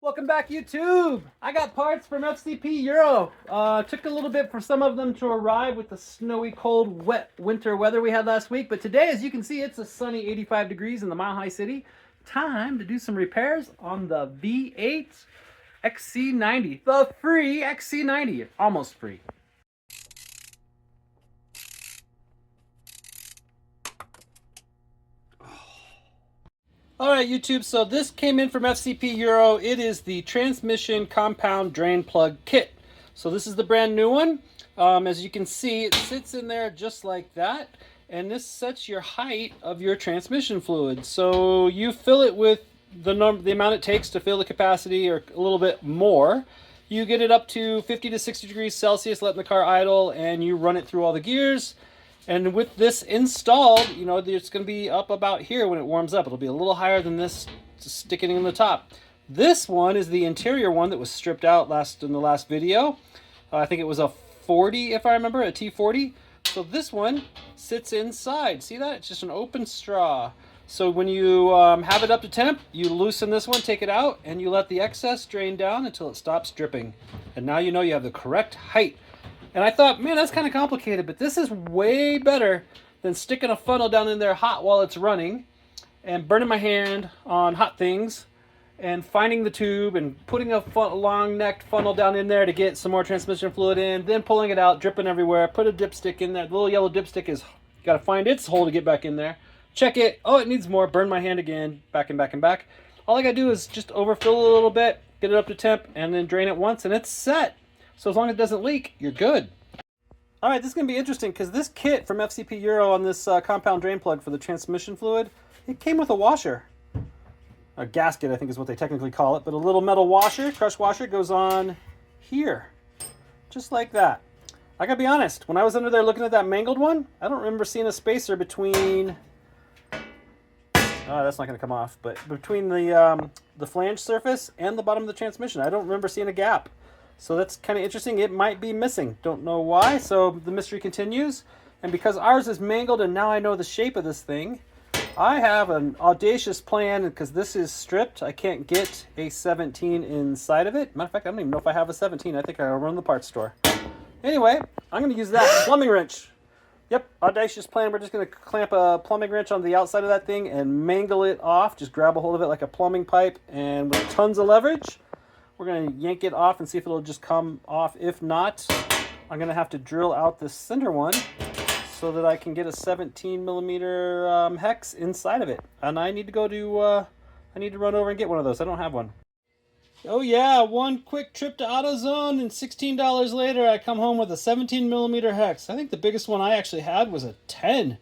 Welcome back, YouTube. I got parts from FCP Euro. Took a little bit for some of them to arrive with the snowy, cold, wet winter weather we had last week. But today, as you can see, it's a sunny 85 degrees in the Mile High City. Time to do some repairs on the V8 XC90. The free XC90. Almost free. Alright YouTube, so this came in from FCP Euro. It is the transmission compound drain plug kit. So this is the brand new one. As you can see, it sits in there just like that. And this sets your height of your transmission fluid. So you fill it with the amount it takes to fill the capacity or a little bit more. You get it up to 50 to 60 degrees Celsius, letting the car idle, and you run it through all the gears. And with this installed, you know, it's going to be up about here when it warms up. It'll be a little higher than this, sticking in the top. This one is the interior one that was stripped out in the last video. I think it was a 40, if I remember, a T40. So this one sits inside. See that? It's just an open straw. So when you have it up to temp, you loosen this one, take it out, and you let the excess drain down until it stops dripping. And now you know you have the correct height. And I thought, man, that's kind of complicated, but this is way better than sticking a funnel down in there hot while it's running and burning my hand on hot things and finding the tube and putting a long-necked funnel down in there to get some more transmission fluid in, then pulling it out, dripping everywhere, put a dipstick in there. The little yellow dipstick is, got to find its hole to get back in there. Check it. Oh, it needs more. Burn my hand again. Back and back and back. All I got to do is just overfill it a little bit, get it up to temp, and then drain it once, and it's set. So as long as it doesn't leak, you're good. All right, this is going to be interesting because this kit from FCP Euro on this compound drain plug for the transmission fluid, it came with a washer. A gasket, I think is what they technically call it, but a little metal washer, crush washer, goes on here. Just like that. I gotta be honest, when I was under there looking at that mangled one, I don't remember seeing a spacer between... Oh, that's not going to come off, but between the flange surface and the bottom of the transmission, I don't remember seeing a gap. So that's kind of interesting. It might be missing. Don't know why. So the mystery continues. And because ours is mangled and now I know the shape of this thing, I have an audacious plan. Because this is stripped, I can't get a 17 inside of it. Matter of fact, I don't even know if I have a 17. I think I'll run to the parts store. Anyway, I'm going to use that plumbing wrench. Yep, audacious plan. We're just going to clamp a plumbing wrench on the outside of that thing and mangle it off. Just grab a hold of it like a plumbing pipe, and with tons of leverage, we're going to yank it off and see if it'll just come off. If not, I'm going to have to drill out this center one so that I can get a 17 millimeter hex inside of it. And I need to go to, I need to run over and get one of those. I don't have one. Oh yeah, one quick trip to AutoZone and $16 later I come home with a 17 millimeter hex. I think the biggest one I actually had was a 10.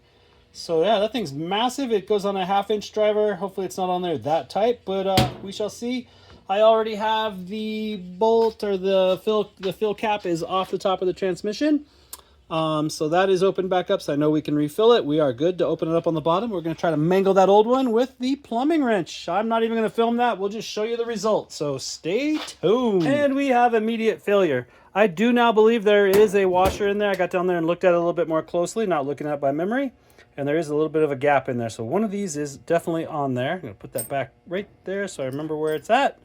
So yeah, that thing's massive. It goes on a 1/2-inch driver. Hopefully it's not on there that tight, but we shall see. I already have the bolt, or the fill cap is off the top of the transmission. So that is opened back up, so I know we can refill it. We are good to open it up on the bottom. We're going to try to mangle that old one with the plumbing wrench. I'm not even going to film that. We'll just show you the result. So stay tuned. And we have immediate failure. I do now believe there is a washer in there. I got down there and looked at it a little bit more closely, not looking at it by memory. And there is a little bit of a gap in there. So one of these is definitely on there. I'm going to put that back right there so I remember where it's at.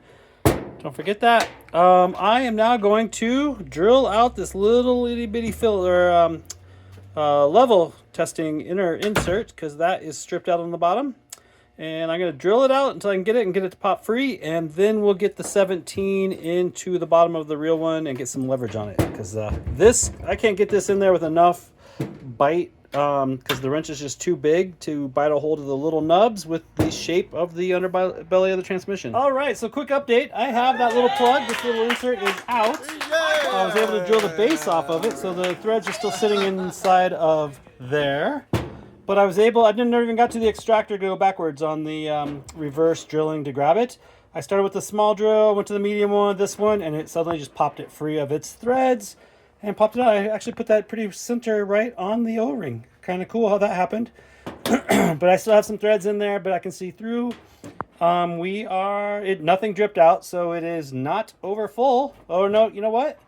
Don't forget that. I am now going to drill out this little itty bitty filler level testing inner insert, because that is stripped out on the bottom. And I'm going to drill it out until I can get it and get it to pop free. And then we'll get the 17 into the bottom of the real one and get some leverage on it. Because I can't get this in there with enough bite, because the wrench is just too big to bite a hold of the little nubs with the shape of the underbelly of the transmission. All right, so quick update. I have that little plug. This little insert is out. I was able to drill the base off of it, so the threads are still sitting inside of there. But I never even got to the extractor to go backwards on the reverse drilling to grab it. I started with the small drill, went to the medium one, this one, and it suddenly just popped it free of its threads. And popped it out. I actually put that pretty center right on the O-ring. Kind of cool how that happened. But I still have some threads in there, but I can see through. Nothing dripped out, so it is not over full. Oh no, you know what?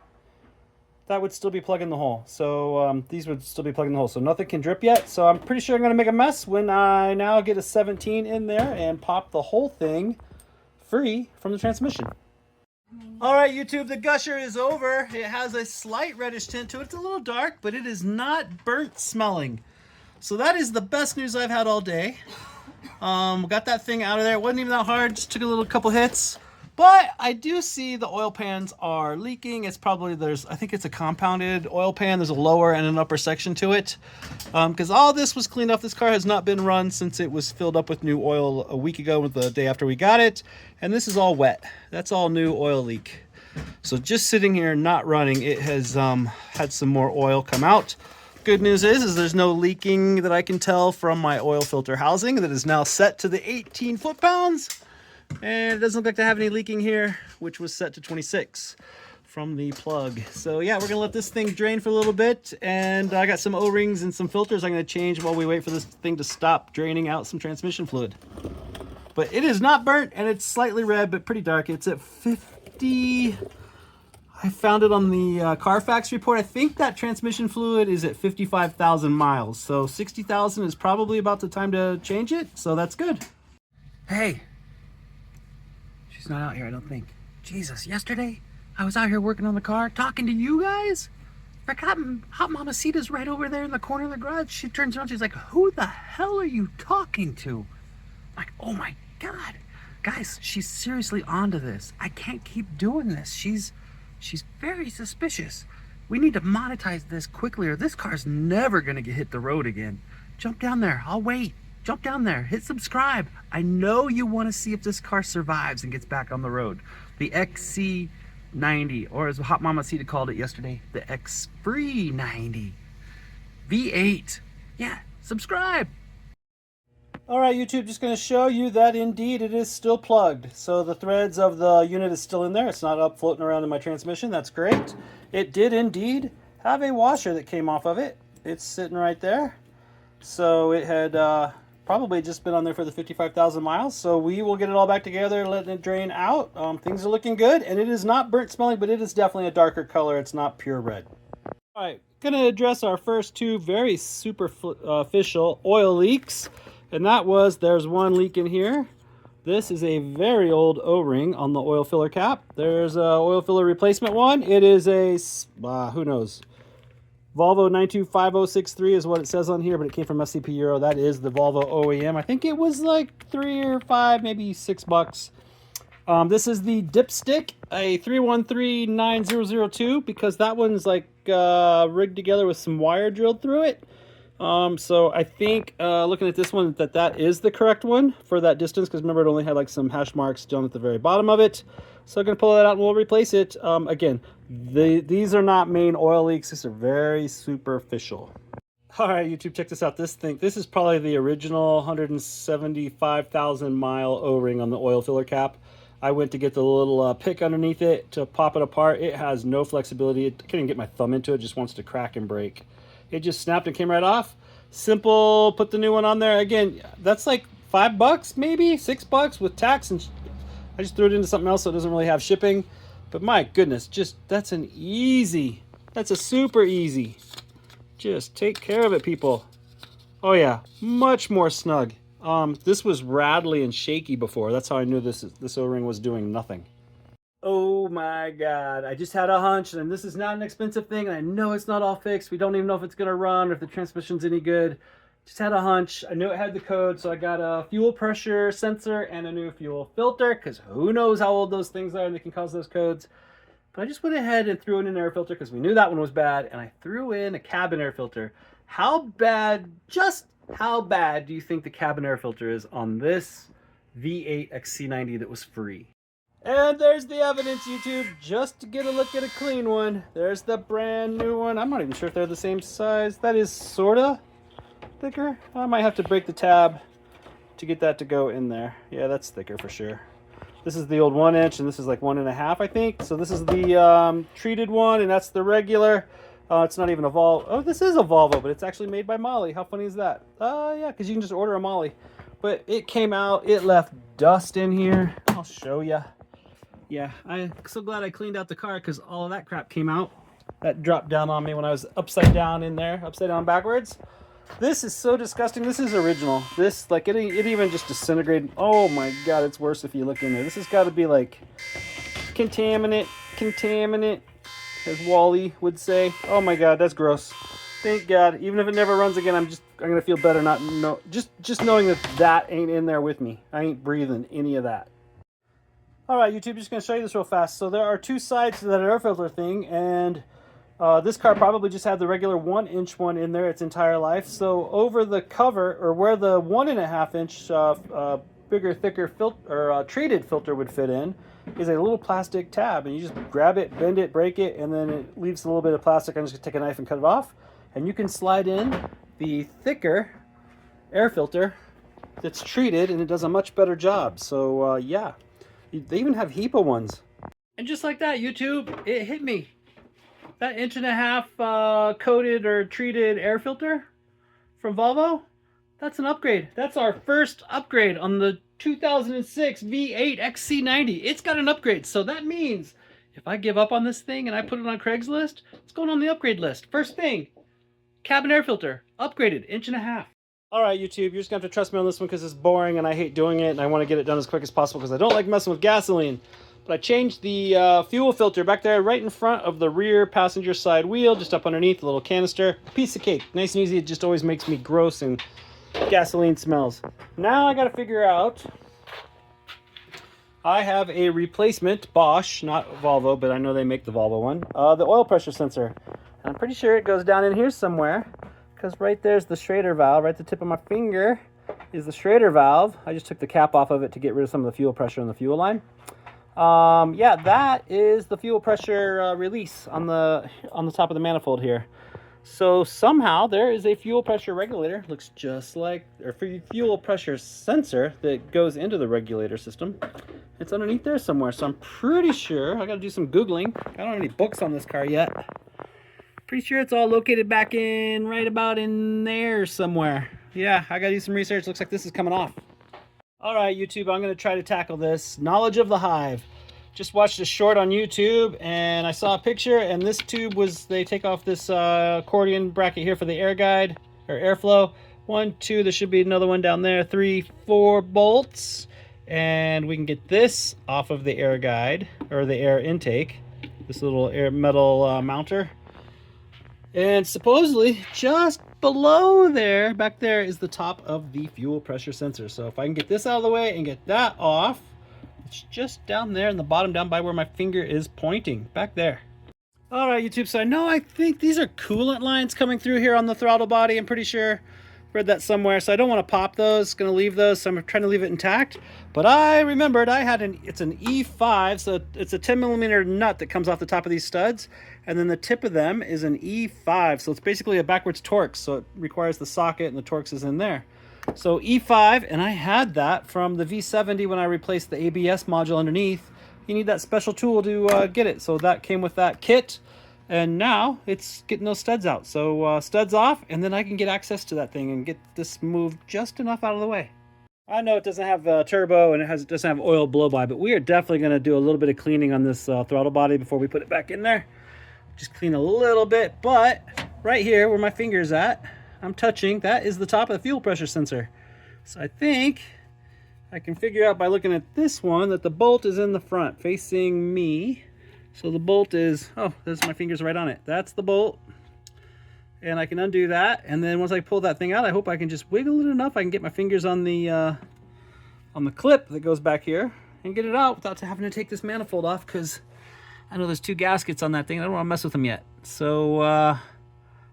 That would still be plugging the hole. So these would still be plugging the hole. So nothing can drip yet. So I'm pretty sure I'm going to make a mess when I now get a 17 in there and pop the whole thing free from the transmission. All right, YouTube, the gusher is over. It has a slight reddish tint to it. It's a little dark, but it is not burnt smelling. So that is the best news I've had all day. Got that thing out of there. It wasn't even that hard, just took a couple hits. But I do see the oil pans are leaking. It's probably, I think it's a compounded oil pan. There's a lower and an upper section to it. Because all this was cleaned up. This car has not been run since it was filled up with new oil a week ago, the day after we got it. And this is all wet. That's all new oil leak. So just sitting here not running, it has had some more oil come out. Good news is there's no leaking that I can tell from my oil filter housing that is now set to the 18 foot-pounds. And it doesn't look like to have any leaking here, which was set to 26 from the plug. So yeah, we're gonna let this thing drain for a little bit, and I got some O-rings and some filters I'm gonna change while we wait for this thing to stop draining out some transmission fluid. But it is not burnt, and it's slightly red, but pretty dark. It's at 50. I found it on the Carfax report. I think that transmission fluid is at 55,000 miles. So 60,000 is probably about the time to change it. So that's good. Hey. She's not out here, I don't think. Jesus, yesterday I was out here working on the car, talking to you guys. Hot Mama Sita's right over there in the corner of the garage. She turns around, she's like, who the hell are you talking to? I'm like, oh my God. Guys, she's seriously onto this. I can't keep doing this. She's very suspicious. We need to monetize this quickly or this car's never gonna hit the road again. Jump down there, I'll wait. Jump down there, hit subscribe. I know you want to see if this car survives and gets back on the road. The XC90, or as Hot Mama Sita called it yesterday, the XC90 V8. Yeah, subscribe. All right, YouTube, just going to show you that indeed it is still plugged. So the threads of the unit is still in there. It's not up floating around in my transmission. That's great. It did indeed have a washer that came off of it. It's sitting right there. So it had probably just been on there for the 55,000 miles. So we will get it all back together, letting it drain out. Things are looking good, and it is not burnt smelling, but it is definitely a darker color. It's not pure red. All right, gonna address our first two very superficial oil leaks. And that was, there's one leak in here. This is a very old O-ring on the oil filler cap. There's a oil filler replacement one. It is a, who knows, Volvo 925063 is what it says on here, but it came from FCP Euro. That is the Volvo OEM. I think it was like $3 or $5, maybe $6. This is the dipstick, a 3139 because that one's like rigged together with some wire drilled through it. So I think looking at this one that is the correct one for that distance, because remember it only had like some hash marks down at the very bottom of it. So I'm going to pull that out and we'll replace it. Again, these are not main oil leaks. These are very superficial. All right, YouTube, check this out. This is probably the original 175,000 mile O-ring on the oil filler cap. I went to get the little pick underneath it to pop it apart. It has no flexibility. I couldn't get my thumb into it. It just wants to crack and break. It just snapped and came right off. Simple, put the new one on there. Again, that's like $5, maybe $6 with tax, and I just threw it into something else so it doesn't really have shipping. But my goodness, that's a super easy. Just take care of it, people. Oh yeah, much more snug. This was rattly and shaky before. That's how I knew this O-ring was doing nothing. Oh my God, I just had a hunch, and this is not an expensive thing, and I know it's not all fixed. We don't even know if it's gonna run or if the transmission's any good. Just had a hunch. I knew it had the code, so I got a fuel pressure sensor and a new fuel filter, because who knows how old those things are and they can cause those codes. But I just went ahead and threw in an air filter because we knew that one was bad, and I threw in a cabin air filter. Just how bad do you think the cabin air filter is on this V8 XC90 that was free? And there's the evidence, YouTube, just to get a look at a clean one. There's the brand new one. I'm not even sure if they're the same size. That is sorta thicker. I might have to break the tab to get that to go in there. Yeah, that's thicker for sure. This is the old 1 inch, and this is like 1.5, I think. So this is the treated one, and that's the regular. It's not even a Volvo. Oh, this is a Volvo, but it's actually made by Molly. How funny is that? Yeah, because you can just order a Molly. But it came out, it left dust in here. I'll show you. Yeah, I'm so glad I cleaned out the car because all of that crap came out. That dropped down on me when I was upside down in there, upside down backwards. This is so disgusting. This is original. This, like, it even just disintegrated. Oh my God, it's worse if you look in there. This has got to be like, contaminant, as Wally would say. Oh my God, that's gross. Thank God. Even if it never runs again, I'm gonna feel better just knowing that ain't in there with me. I ain't breathing any of that. All right, YouTube, just gonna show you this real fast. So there are two sides to that air filter thing, and this car probably just had the regular 1-inch one in there its entire life. So over the cover, or where the 1.5-inch bigger, thicker treated filter would fit in, is a little plastic tab, and you just grab it, bend it, break it, and then it leaves a little bit of plastic. I'm just gonna take a knife and cut it off, and you can slide in the thicker air filter that's treated, and it does a much better job. So yeah. They even have HEPA ones. And just like that, YouTube, it hit me. That 1.5-inch coated or treated air filter from Volvo, that's an upgrade. That's our first upgrade on the 2006 V8 XC90. It's got an upgrade. So that means if I give up on this thing and I put it on Craigslist, it's going on the upgrade list. First thing, cabin air filter, upgraded, 1.5 inches. All right, YouTube, you're just going to have to trust me on this one because it's boring and I hate doing it and I want to get it done as quick as possible because I don't like messing with gasoline. But I changed the fuel filter back there right in front of the rear passenger side wheel, just up underneath the little canister. Piece of cake. Nice and easy. It just always makes me gross and gasoline smells. Now I got to figure out... I have a replacement Bosch, not Volvo, but I know they make the Volvo one. The oil pressure sensor. I'm pretty sure it goes down in here somewhere. Because right there's the Schrader valve. Right at the tip of my finger is the Schrader valve. I just took the cap off of it to get rid of some of the fuel pressure in the fuel line. Yeah, that is the fuel pressure release on the top of the manifold here. So somehow there is a fuel pressure regulator. Looks just like, or fuel pressure sensor that goes into the regulator system. It's underneath there somewhere. So I'm pretty sure, I got to do some Googling. I don't have any books on this car yet. Pretty sure it's all located back in, right about in there somewhere. Yeah, I gotta do some research. Looks like this is coming off. All right, YouTube, I'm gonna try to tackle this. Knowledge of the Hive. Just watched a short on YouTube and I saw a picture, and this tube was, they take off this accordion bracket here for the air guide, or airflow. 1, 2, there should be another one down there. 3, 4 bolts. And we can get this off of the air guide, or the air intake. This little air metal mounter. And supposedly just below there, back there, is the top of the fuel pressure sensor. So if I can get this out of the way and get that off, it's just down there in the bottom, down by where my finger is pointing, back there. All right, YouTube, so I think these are coolant lines coming through here on the throttle body. I'm pretty sure. Read that somewhere, so I don't want to pop those. Going to leave those, so I'm trying to leave it intact. But I remembered I had it's an E5, so it's a 10mm nut that comes off the top of these studs, and then the tip of them is an E5, so it's basically a backwards Torx, so it requires the socket, and the Torx is in there. So E5, and I had that from the V70 when I replaced the ABS module underneath. You need that special tool to get it, so that came with that kit. And now it's getting those studs out. So studs off, and then I can get access to that thing and get this moved just enough out of the way. I know it doesn't have turbo and it doesn't have oil blow-by, but we are definitely going to do a little bit of cleaning on this throttle body before we put it back in there. Just clean a little bit, but right here where my finger's at, I'm touching, that is the top of the fuel pressure sensor. So I think I can figure out by looking at this one that the bolt is in the front facing me. So the bolt is, oh, there's my fingers right on it. That's the bolt. And I can undo that. And then once I pull that thing out, I hope I can just wiggle it enough. I can get my fingers on the clip that goes back here and get it out without having to take this manifold off, because I know there's 2 gaskets on that thing. I don't want to mess with them yet. So,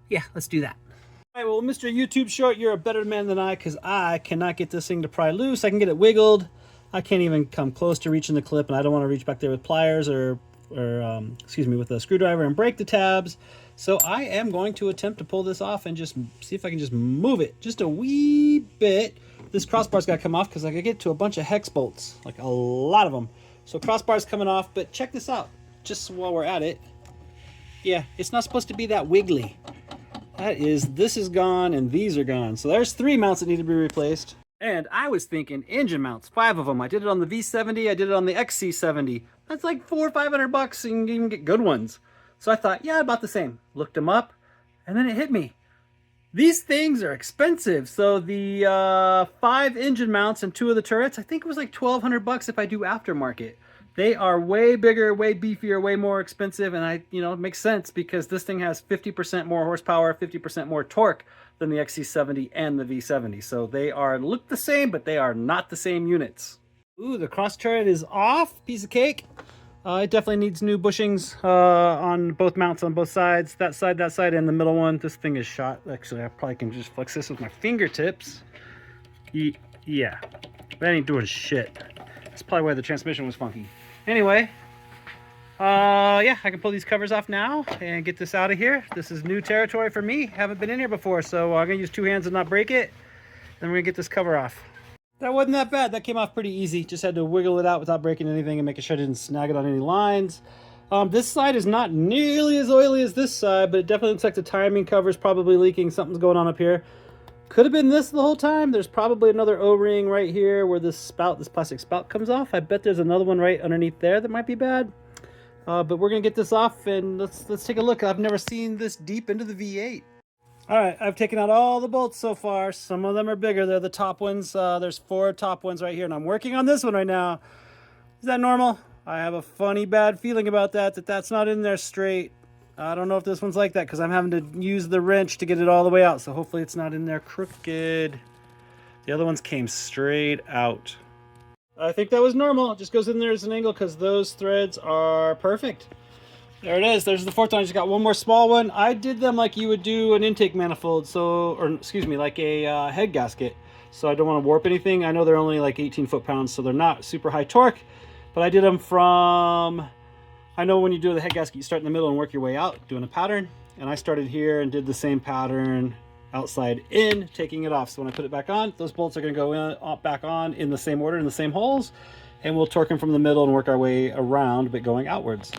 yeah, let's do that. All right, well, Mr. YouTube Short, you're a better man than I, because I cannot get this thing to pry loose. I can get it wiggled. I can't even come close to reaching the clip, and I don't want to reach back there with pliers or with a screwdriver and break the tabs. So I am going to attempt to pull this off and just see if I can just move it just a wee bit. This crossbar's got to come off because I could get to a bunch of hex bolts, like a lot of them. So crossbar's coming off, but check this out, just while we're at it. Yeah, it's not supposed to be that wiggly. This is gone and these are gone. So there's 3 mounts that need to be replaced. And I was thinking engine mounts, 5 of them. I did it on the V70, I did it on the XC70. That's like $400 or $500 and you can get good ones. So I thought, yeah, about the same. Looked them up, and then it hit me. These things are expensive. So the 5 engine mounts and 2 of the turrets, I think it was like $1,200 if I do aftermarket. They are way bigger, way beefier, way more expensive, and it makes sense because this thing has 50% more horsepower, 50% more torque than the XC70 and the V70. So they look the same, but they are not the same units. Ooh, the cross turret is off. Piece of cake. It definitely needs new bushings on both mounts on both sides. That side, and the middle one. This thing is shot. Actually, I probably can just flex this with my fingertips. Yeah, that ain't doing shit. That's probably why the transmission was funky. Anyway, yeah, I can pull these covers off now and get this out of here. This is new territory for me. Haven't been in here before, so I'm gonna use 2 hands and not break it. Then we're gonna get this cover off. That wasn't that bad. That came off pretty easy. Just had to wiggle it out without breaking anything and making sure I didn't snag it on any lines. This side is not nearly as oily as this side, but it definitely looks like the timing cover is probably leaking. Something's going on up here. Could have been this the whole time. There's probably another O-ring right here where this plastic spout comes off. I bet there's another one right underneath there that might be bad. But we're gonna get this off and let's take a look. I've never seen this deep into the V8. All right, I've taken out all the bolts so far. Some of them are bigger. They're the top ones. There's 4 top ones right here, and I'm working on this one right now. Is that normal? I have a funny bad feeling about that's not in there straight. I don't know if this one's like that because I'm having to use the wrench to get it all the way out. So hopefully it's not in there crooked. The other ones came straight out. I think that was normal. It just goes in there as an angle because those threads are perfect. There it is. There's the 4th one. I just got one more small one. I did them like you would do an intake manifold. Like a head gasket. So I don't want to warp anything. I know they're only like 18 foot-pounds, so they're not super high torque. But I did them from... I know when you do the head gasket, you start in the middle and work your way out, doing a pattern. And I started here and did the same pattern outside in, taking it off. So when I put it back on, those bolts are going to go in, back on in the same order, in the same holes. And we'll torque them from the middle and work our way around, but going outwards.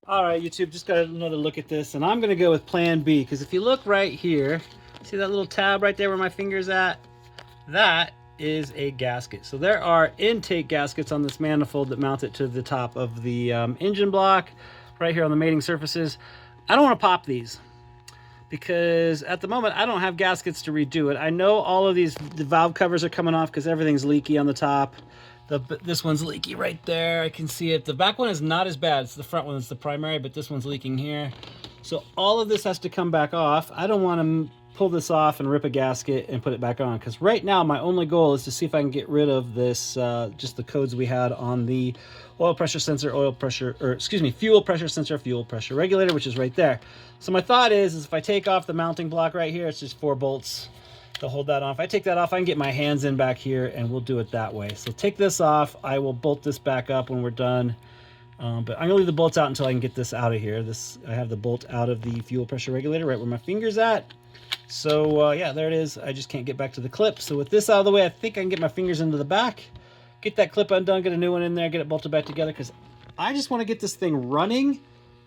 All right, YouTube, just got another look at this. And I'm going to go with plan B, because if you look right here, see that little tab right there where my finger's at? That is a gasket. So there are intake gaskets on this manifold that mount it to the top of the engine block right here on the mating surfaces. I don't want to pop these because at the moment I don't have gaskets to redo it. I know all of the valve covers are coming off because everything's leaky on the top. This one's leaky right there. I can see it. The back one is not as bad. It's the front one that's the primary, but this one's leaking here. So all of this has to come back off. I don't want to pull this off and rip a gasket and put it back on, because right now my only goal is to see if I can get rid of this just the codes we had on the oil pressure sensor, fuel pressure sensor, fuel pressure regulator, which is right there. So my thought is if I take off the mounting block right here, it's just 4 bolts to hold that on. If I take that off, I can get my hands in back here and we'll do it that way. So take this off. I will bolt this back up when we're done. But I'm gonna leave the bolts out until I can get this out of here. I have the bolt out of the fuel pressure regulator right where my finger's at. So yeah, there it is. I just can't get back to the clip. So with this out of the way, I think I can get my fingers into the back, get that clip undone, get a new one in there, get it bolted back together, because I just want to get this thing running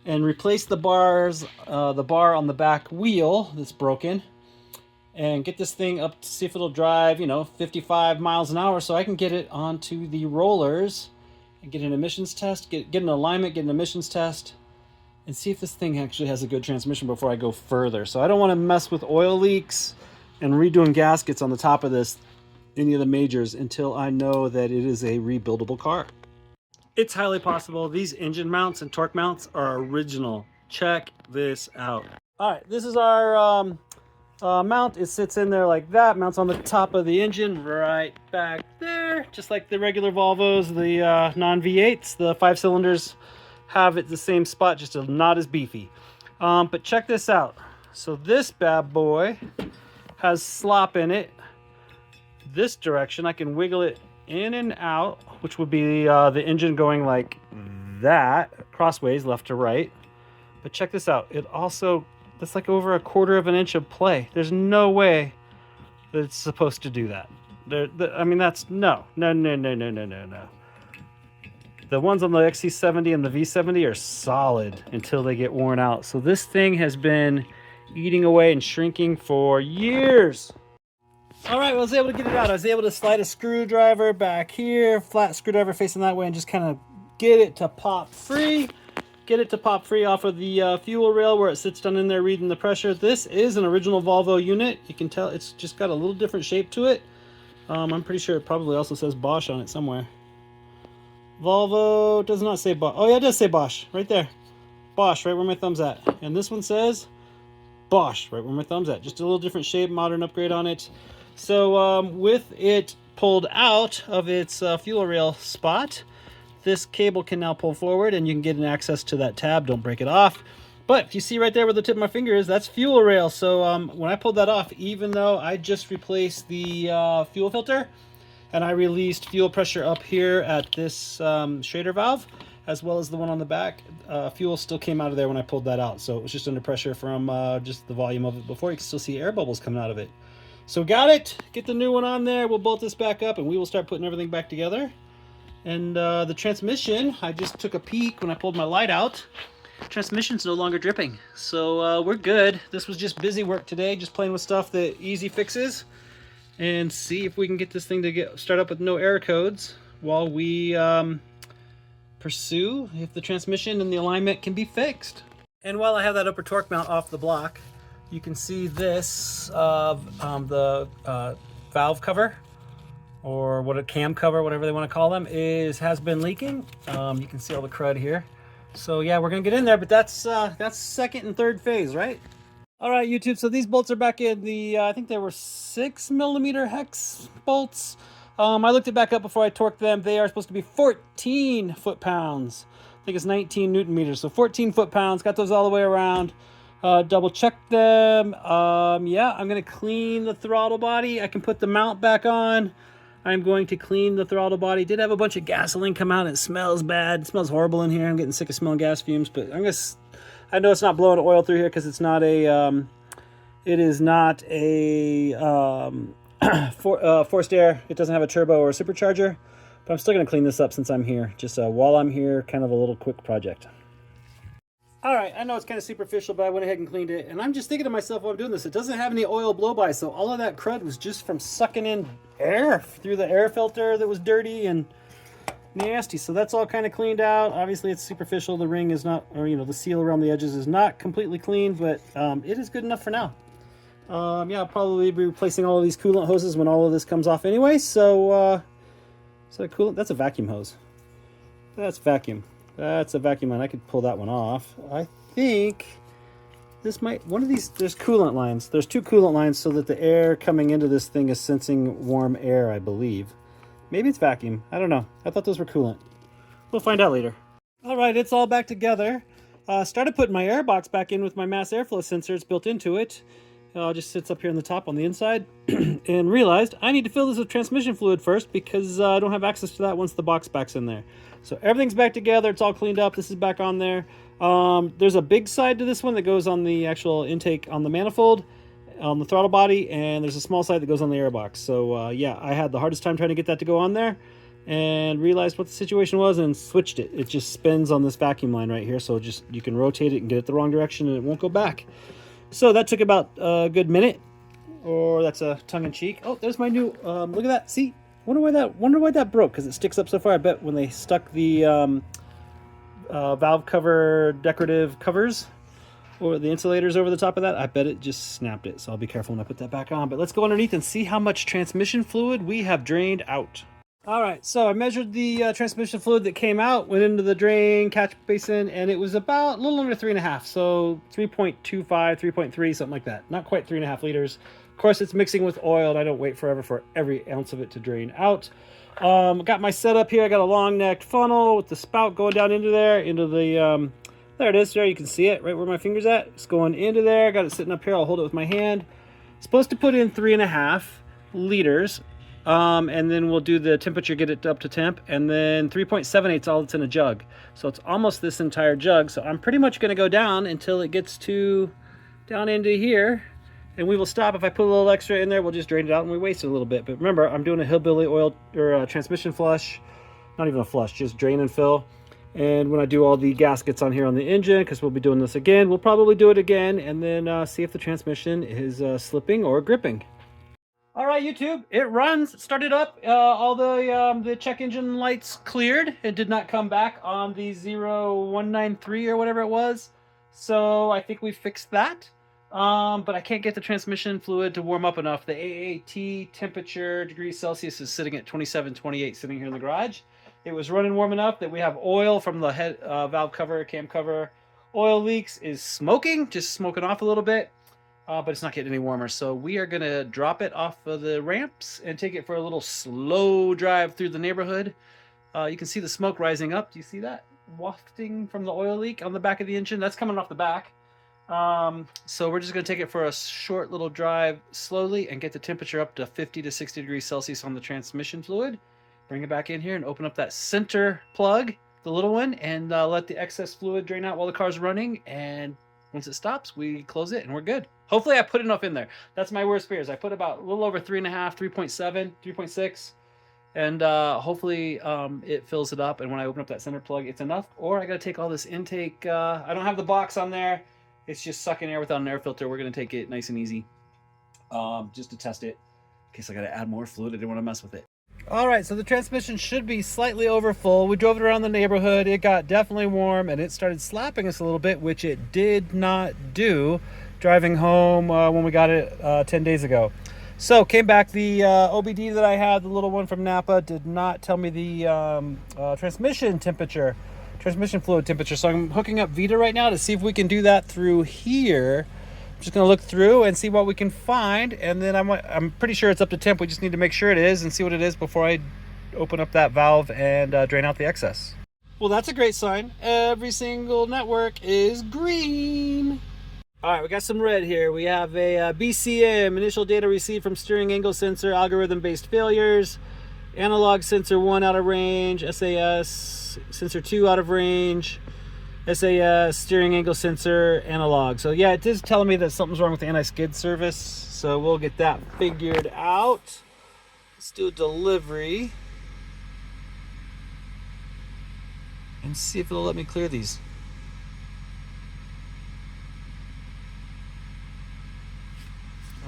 and replace the bar on the back wheel that's broken, and get this thing up to see if it'll drive, 55 miles an hour, so I can get it onto the rollers and get an emissions test, get an alignment, get an emissions test, and see if this thing actually has a good transmission before I go further. So I don't want to mess with oil leaks and redoing gaskets on the top of this, any of the majors, until I know that it is a rebuildable car. It's highly possible these engine mounts and torque mounts are original. Check this out. All right, this is our mount. It sits in there like that, mounts on the top of the engine right back there, just like the regular Volvos, the non-V8s, the 5 cylinders have it the same spot, just not as beefy. But check this out. So this bad boy has slop in it. This direction, I can wiggle it in and out, which would be the engine going like that, crossways, left to right. But check this out. It also, that's like over 1/4 inch of play. There's no way that it's supposed to do that. I mean, that's no. The ones on the XC70 and the V70 are solid until they get worn out. So this thing has been eating away and shrinking for years. All right, I was able to get it out. I was able to slide a screwdriver back here, flat screwdriver facing that way, and just kind of get it to pop free. Get it to pop free off of the fuel rail where it sits down in there reading the pressure. This is an original Volvo unit. You can tell it's just got a little different shape to it. I'm pretty sure it probably also says Bosch on it somewhere. Volvo does not say Bosch. Oh yeah, it does say Bosch right there. Bosch, right where my thumb's at. And this one says Bosch, right where my thumb's at. Just a little different shape, modern upgrade on it. So with it pulled out of its fuel rail spot, this cable can now pull forward and you can get an access to that tab. Don't break it off. But if you see right there where the tip of my finger is, that's fuel rail. So when I pulled that off, even though I just replaced the fuel filter and I released fuel pressure up here at this Schrader valve, as well as the one on the back, fuel still came out of there when I pulled that out. So it was just under pressure from just the volume of it before. You can still see air bubbles coming out of it. So got it. Get the new one on there. We'll bolt this back up and we will start putting everything back together. And the transmission, I just took a peek when I pulled my light out. Transmission's no longer dripping. So we're good. This was just busy work today, just playing with stuff that easy fixes. And see if we can get this thing to start up with no error codes while we pursue if the transmission and the alignment can be fixed. And while I have that upper torque mount off the block, you can see this the valve cover, or what a cam cover, whatever they want to call them, has been leaking. You can see all the crud here. So yeah, we're gonna get in there, but that's second and third phase, right? All right, YouTube. So these bolts are back in the I think they were 6mm hex bolts. I looked it back up before I torqued them. They are supposed to be 14 foot-pounds. I think it's 19 Newton meters, so 14 foot-pounds. Got those all the way around. Double checked them. Yeah, I'm gonna clean the throttle body. I can put the mount back on. I'm going to clean the throttle body. Did have a bunch of gasoline come out. It smells bad. It smells horrible in here. I'm getting sick of smelling gas fumes, but I know it's not blowing oil through here because it's not a it is not a forced air. It doesn't have a turbo or a supercharger, but I'm still going to clean this up since I'm here. Just while I'm here, kind of a little quick project. All right, I know it's kind of superficial, but I went ahead and cleaned it. And I'm just thinking to myself while I'm doing this, it doesn't have any oil blow-by, so all of that crud was just from sucking in air through the air filter that was dirty and nasty. So that's all kind of cleaned out. Obviously, it's superficial. The ring is not, or the seal around the edges is not completely clean, but it is good enough for now. Yeah, I'll probably be replacing all of these coolant hoses when all of this comes off anyway. So, coolant? That's a vacuum hose. That's vacuum. That's a vacuum line. I could pull that one off. I think this might, one of these, there's coolant lines. There's two coolant lines so that the air coming into this thing is sensing warm air, I believe. Maybe it's vacuum. I don't know. I thought those were coolant. We'll find out later. All right, it's all back together. Started putting my air box back in with my mass airflow sensor. It's built into it. Just sits up here on the top on the inside. And realized I need to fill this with transmission fluid first because I don't have access to that once the box back's in there. So everything's back together. It's all cleaned up. This is back on there. There's a big side to this one that goes on the actual intake on the manifold, on the throttle body, and there's a small side that goes on the airbox. So yeah, I had the hardest time trying to get that to go on there and realized what the situation was and switched it. It just spins on this vacuum line right here. So just you can rotate it and get it the wrong direction and it won't go back. So that took about a good minute, or that's a tongue-in-cheek. Oh, there's my new, look at that. See, wonder why that broke, because it sticks up so far. I bet when they stuck the valve cover decorative covers or the insulators over the top of that, I bet it just snapped it. So I'll be careful when I put that back on. But let's go underneath and see how much transmission fluid we have drained out. All right, so I measured the transmission fluid that came out, went into the drain catch basin, and it was about a little under 3.5, so 3.25, 3.3, something like that. Not quite 3.5 liters. Of course, it's mixing with oil, and I don't wait forever for every ounce of it to drain out. Got my setup here. I got a long-necked funnel with the spout going down into there, into the, there it is. There, you can see it right where my finger's at. It's going into there. Got it sitting up here. I'll hold it with my hand. Supposed to put in 3.5 liters. And then we'll do the temperature, get it up to temp, and then 3.78 is all that's in a jug. So it's almost this entire jug. So I'm pretty much going to go down until it gets to down into here, and we will stop. If I put a little extra in there, we'll just drain it out and we waste it a little bit. But remember, I'm doing a hillbilly oil or a transmission flush, not even a flush, just drain and fill. And when I do all the gaskets on here on the engine, because we'll be doing this again, we'll probably do it again and then see if the transmission is slipping or gripping. All right, YouTube, it runs, started up, all the check engine lights cleared. It did not come back on the 0193 or whatever it was. So I think we fixed that. But I can't get the transmission fluid to warm up enough. The AAT temperature, degrees Celsius, is sitting at 27, 28, sitting here in the garage. It was running warm enough that we have oil from the head valve cover, cam cover. Oil leaks is smoking, just smoking off a little bit, but it's not getting any warmer. So we are gonna drop it off of the ramps and take it for a little slow drive through the neighborhood. You can see the smoke rising up. Do you see that? Wafting from the oil leak on the back of the engine. That's coming off the back. So we're just going to take it for a short little drive slowly and get the temperature up to 50 to 60 degrees Celsius on the transmission fluid. Bring it back in here and open up that center plug, the little one, and let the excess fluid drain out while the car's running. And once it stops, we close it and we're good. Hopefully I put enough in there. That's my worst fears. I put about a little over 3.5, 3.7, 3.6. And hopefully it fills it up, and when I open up that center plug, it's enough. Or I gotta take all this intake. I don't have the box on there. It's just sucking air without an air filter. We're gonna take it nice and easy, just to test it. In case I gotta add more fluid, I didn't want to mess with it. All right, so the transmission should be slightly over full. We drove it around the neighborhood. It got definitely warm, and it started slapping us a little bit, which it did not do driving home when we got it 10 days ago. So came back, the OBD that I had, the little one from Napa, did not tell me the transmission temperature, transmission fluid temperature. So I'm hooking up Vita right now to see if we can do that through here. I'm just gonna look through and see what we can find, and then I'm pretty sure it's up to temp. We just need to make sure it is and see what it is before I open up that valve and drain out the excess. Well, that's a great sign. Every single network is green. All right, we got some red here. We have a BCM, initial data received from steering angle sensor, algorithm-based failures, analog sensor 1 out of range, SAS sensor 2 out of range, SAS steering angle sensor analog. So yeah, it is telling me that something's wrong with the anti-skid service. So we'll get that figured out. Let's do a delivery and see if it'll let me clear these.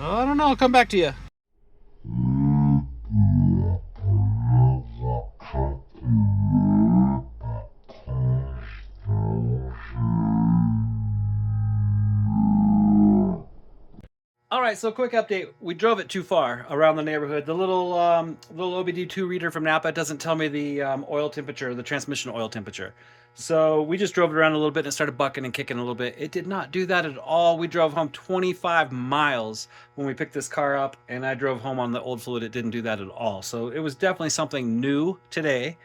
I don't know, I'll come back to you. All right, so quick update. We drove it too far around the neighborhood. The little OBD2 reader from Napa doesn't tell me the oil temperature, the transmission oil temperature. So we just drove it around a little bit and it started bucking and kicking a little bit. It did not do that at all. We drove home 25 miles when we picked this car up, and I drove home on the old fluid. It didn't do that at all. So it was definitely something new today.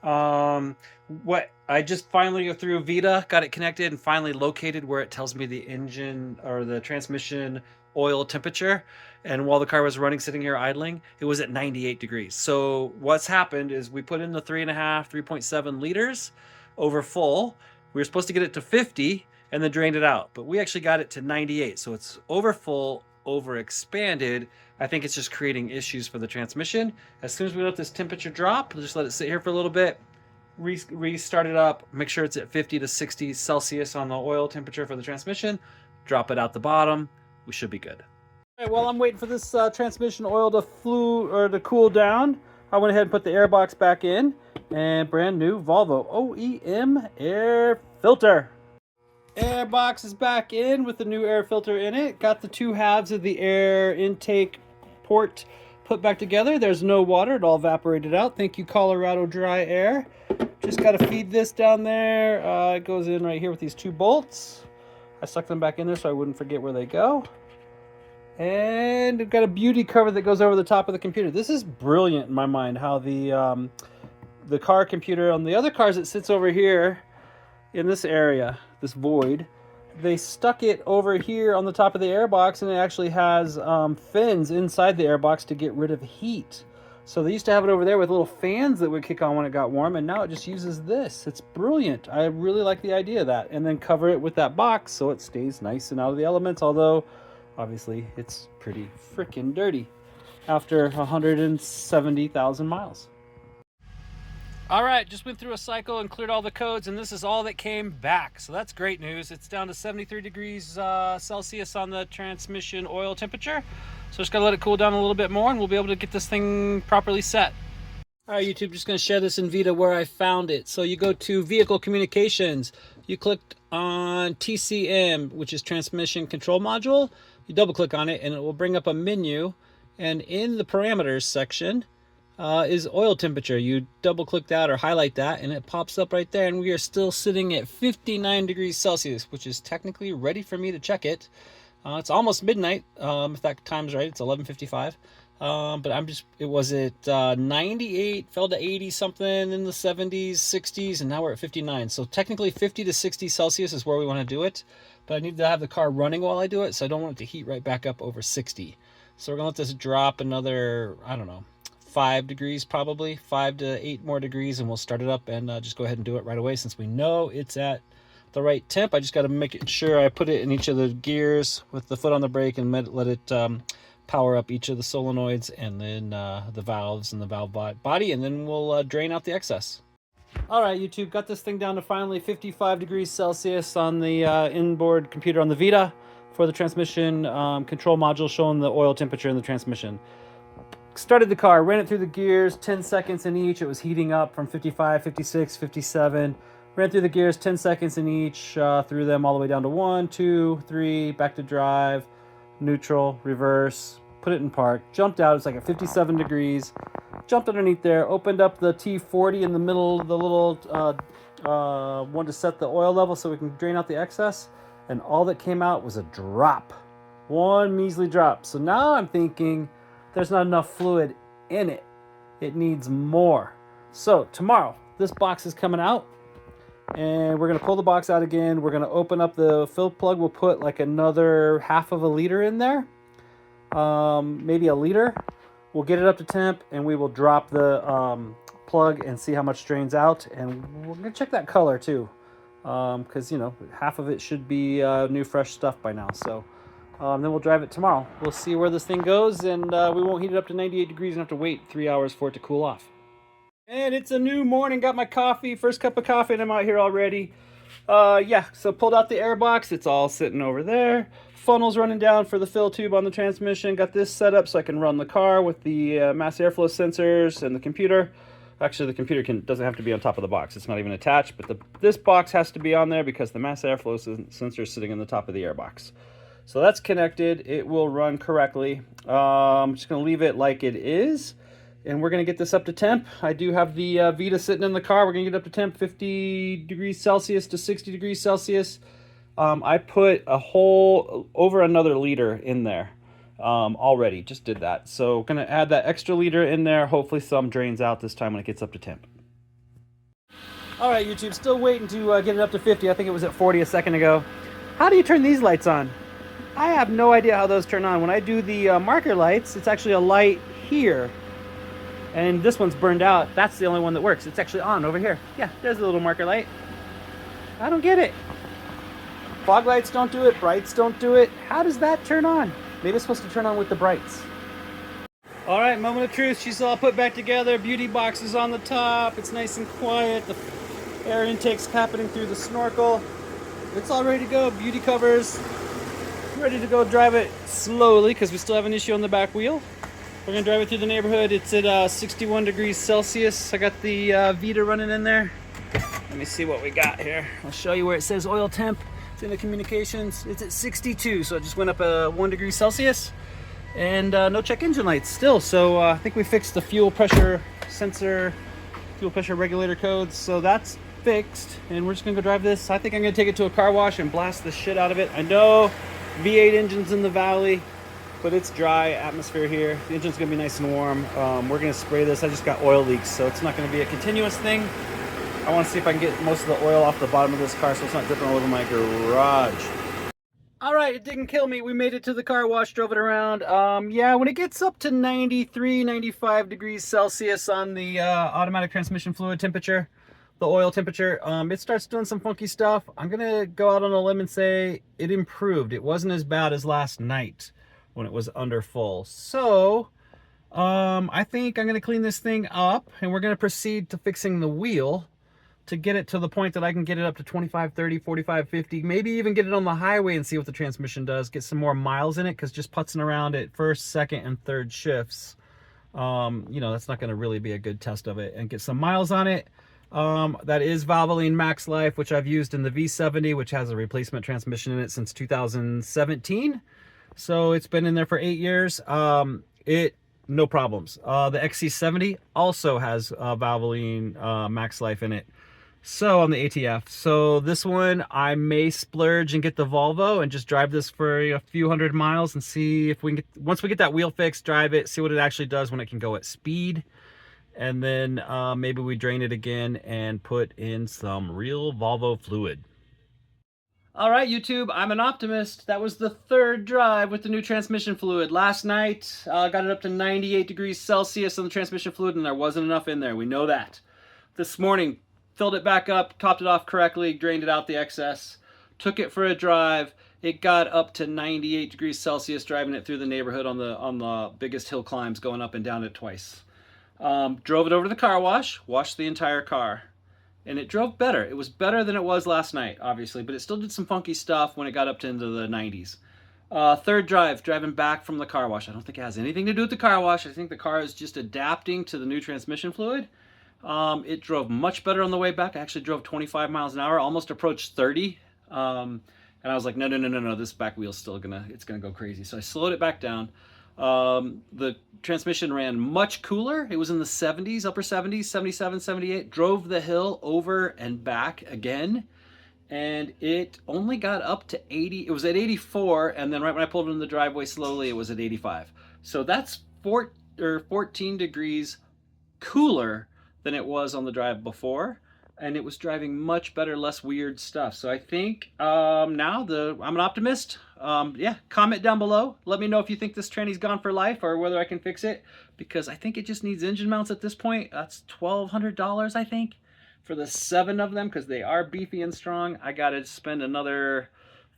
What I just finally go through Vita, got it connected, and finally located where it tells me the engine or the transmission oil temperature. And while the car was running, sitting here idling, it was at 98 degrees. So what's happened is we put in the 3.5, 3.7 liters over full. We were supposed to get it to 50 and then drained it out, but we actually got it to 98. So it's over full, over expanded. I think it's just creating issues for the transmission. As soon as we let this temperature drop, we'll just let it sit here for a little bit, restart it up, make sure it's at 50 to 60 Celsius on the oil temperature for the transmission, drop it out the bottom. We should be good. All right, while I'm waiting for this transmission oil to cool down, I went ahead and put the air box back in, and brand new Volvo OEM air filter. Air box is back in with the new air filter in it. Got the two halves of the air intake port put back together. There's no water, it all evaporated out. Thank you, Colorado Dry Air. Just got to feed this down there. It goes in right here with these two bolts. I stuck them back in there so I wouldn't forget where they go. And we've got a beauty cover that goes over the top of the computer. This is brilliant in my mind, how the car computer on the other cars, it sits over here in this area, this void. They stuck it over here on the top of the airbox, and it actually has fins inside the airbox to get rid of heat. So they used to have it over there with little fans that would kick on when it got warm, and now it just uses this. It's brilliant. I really like the idea of that. And then cover it with that box so it stays nice and out of the elements, although obviously it's pretty freaking dirty after 170,000 miles. All right, just went through a cycle and cleared all the codes, and this is all that came back. So that's great news. It's down to 73 degrees Celsius on the transmission oil temperature. So just gotta let it cool down a little bit more, and we'll be able to get this thing properly set. All right, YouTube, just gonna share this in Vita where I found it. So you go to Vehicle Communications, you clicked on TCM, which is Transmission Control Module. You double click on it, and it will bring up a menu. And in the parameters section, is oil temperature. You double click that or highlight that and it pops up right there, and we are still sitting at 59 degrees Celsius, which is technically ready for me to check it. It's almost midnight, if that time's right. It's 11:55. But it was at 98, fell to 80 something in the 70s, 60s, and now we're at 59. So technically 50 to 60 Celsius is where we want to do it. But I need to have the car running while I do it, so I don't want it to heat right back up over 60. So we're going to let this drop another, I don't know, 5 degrees probably, 5 to 8 more degrees, and we'll start it up and just go ahead and do it right away since we know it's at the right temp. I just got to make sure I put it in each of the gears with the foot on the brake and let it power up each of the solenoids and then the valves and the valve body, and then we'll drain out the excess. All right, YouTube, got this thing down to finally 55 degrees Celsius on the inboard computer on the Vita for the transmission control module, showing the oil temperature in the transmission. Started the car, ran it through the gears, 10 seconds in each. It was heating up from 55, 56, 57. Ran through the gears, 10 seconds in each, through them all the way down to 1, 2, 3, back to drive, neutral, reverse, put it in park, jumped out. It's like at 57 degrees, jumped underneath there, opened up the T40 in the middle, the little one to set the oil level so we can drain out the excess, and all that came out was a drop, one measly drop. So now I'm thinking there's not enough fluid in it. It needs more. So tomorrow, this box is coming out, and we're going to pull the box out again. We're going to open up the fill plug. We'll put like another half of a liter in there, maybe a liter. We'll get it up to temp, and we will drop the plug and see how much drains out. And we're going to check that color too, because, you know, half of it should be new fresh stuff by now. So then we'll drive it tomorrow. We'll see where this thing goes, and we won't heat it up to 98 degrees and have to wait 3 hours for it to cool off. And it's a new morning. Got my coffee, first cup of coffee, and I'm out here already. Yeah, so pulled out the air box. It's all sitting over there. Funnels running down for the fill tube on the transmission. Got this set up so I can run the car with the mass airflow sensors and the computer. Actually, the computer doesn't have to be on top of the box. It's not even attached, but this box has to be on there because the mass airflow sensor is sitting on the top of the air box. So that's connected. It will run correctly. I'm just going to leave it like it is. And we're going to get this up to temp. I do have the Vita sitting in the car. We're going to get up to temp 50 degrees Celsius to 60 degrees Celsius. I put a whole, over another liter in there already. Just did that. So going to add that extra liter in there. Hopefully some drains out this time when it gets up to temp. All right, YouTube, still waiting to get it up to 50. I think it was at 40 a second ago. How do you turn these lights on? I have no idea how those turn on. When I do the marker lights, it's actually a light here. And this one's burned out. That's the only one that works. It's actually on over here. Yeah, there's a little marker light. I don't get it. Fog lights don't do it. Brights don't do it. How does that turn on? Maybe it's supposed to turn on with the brights. All right, moment of truth. She's all put back together. Beauty box is on the top. It's nice and quiet. The air intake's happening through the snorkel. It's all ready to go. Beauty covers. Ready to go drive it slowly because we still have an issue on the back wheel. We're going to drive it through the neighborhood. It's at 61 degrees Celsius. I got the Vita running in there. Let me see what we got here. I'll show you where it says oil temp. It's in the communications. It's at 62, so it just went up 1 degree Celsius. And no check engine lights still. So I think we fixed the fuel pressure sensor, fuel pressure regulator codes. So that's fixed. And we're just going to go drive this. I think I'm going to take it to a car wash and blast the shit out of it. I know V8 engine's in the valley, but it's dry atmosphere here. The engine's gonna be nice and warm. We're gonna spray this. I just got oil leaks, so it's not gonna be a continuous thing. I wanna see if I can get most of the oil off the bottom of this car so it's not dripping all over my garage. All right, it didn't kill me. We made it to the car wash, drove it around. Yeah, when it gets up to 93, 95 degrees Celsius on the automatic transmission fluid temperature, the oil temperature, it starts doing some funky stuff. I'm gonna go out on a limb and say it improved. It wasn't as bad as last night when it was under full. So I think I'm going to clean this thing up, and we're going to proceed to fixing the wheel to get it to the point that I can get it up to 25, 30, 45, 50, maybe even get it on the highway and see what the transmission does, get some more miles in it, because just putzing around at first, second, and third shifts, you know, that's not going to really be a good test of it, and get some miles on it. That is Valvoline Max Life, which I've used in the V70, which has a replacement transmission in it since 2017. So it's been in there for 8 years. It no problems. The XC70 also has Valvoline Max Life in it. So on the ATF. So this one, I may splurge and get the Volvo and just drive this for a few hundred miles and see if we can get, once we get that wheel fixed, drive it, see what it actually does when it can go at speed. And then maybe we drain it again and put in some real Volvo fluid. All right, YouTube, I'm an optimist. That was the third drive with the new transmission fluid. Last night, got it up to 98 degrees Celsius on the transmission fluid, and there wasn't enough in there. We know that. This morning, filled it back up, topped it off correctly, drained it out the excess, took it for a drive. It got up to 98 degrees Celsius, driving it through the neighborhood on the biggest hill climbs, going up and down it twice. Drove it over to the car wash, washed the entire car, and it drove better. It was better than it was last night, obviously, but it still did some funky stuff when it got up to into the 90s. Third drive, driving back from the car wash. I don't think it has anything to do with the car wash. I think the car is just adapting to the new transmission fluid. It drove much better on the way back. I actually drove 25 miles an hour, almost approached 30. And I was like, no, this back wheel's still gonna go crazy. So I slowed it back down. The transmission ran much cooler. It was in the 70s, upper 70s, 77, 78. Drove the hill over and back again. And it only got up to 80. It was at 84. And then right when I pulled it in the driveway slowly, it was at 85. So that's 14 degrees cooler than it was on the drive before, and it was driving much better, less weird stuff. So I think now I'm an optimist. Yeah, comment down below. Let me know if you think this tranny's gone for life or whether I can fix it, because I think it just needs engine mounts at this point. That's $1,200, I think, for the 7 of them, because they are beefy and strong. I gotta spend another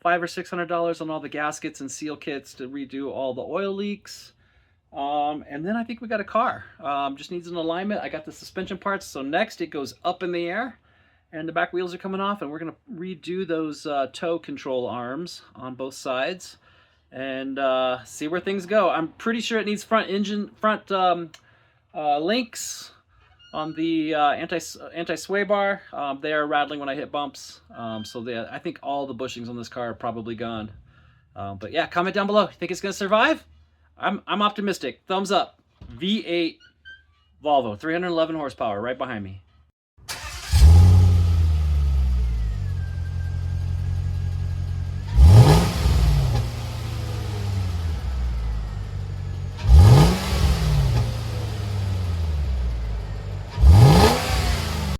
$500 or $600 on all the gaskets and seal kits to redo all the oil leaks. And then I think we got a car. Just needs an alignment. I got the suspension parts. So next it goes up in the air and the back wheels are coming off, and we're going to redo those tow control arms on both sides and see where things go. I'm pretty sure it needs front links on the anti-sway bar. They are rattling when I hit bumps. I think all the bushings on this car are probably gone. But yeah, comment down below. You think it's going to survive? I'm optimistic. Thumbs up. V8 Volvo, 311 horsepower right behind me.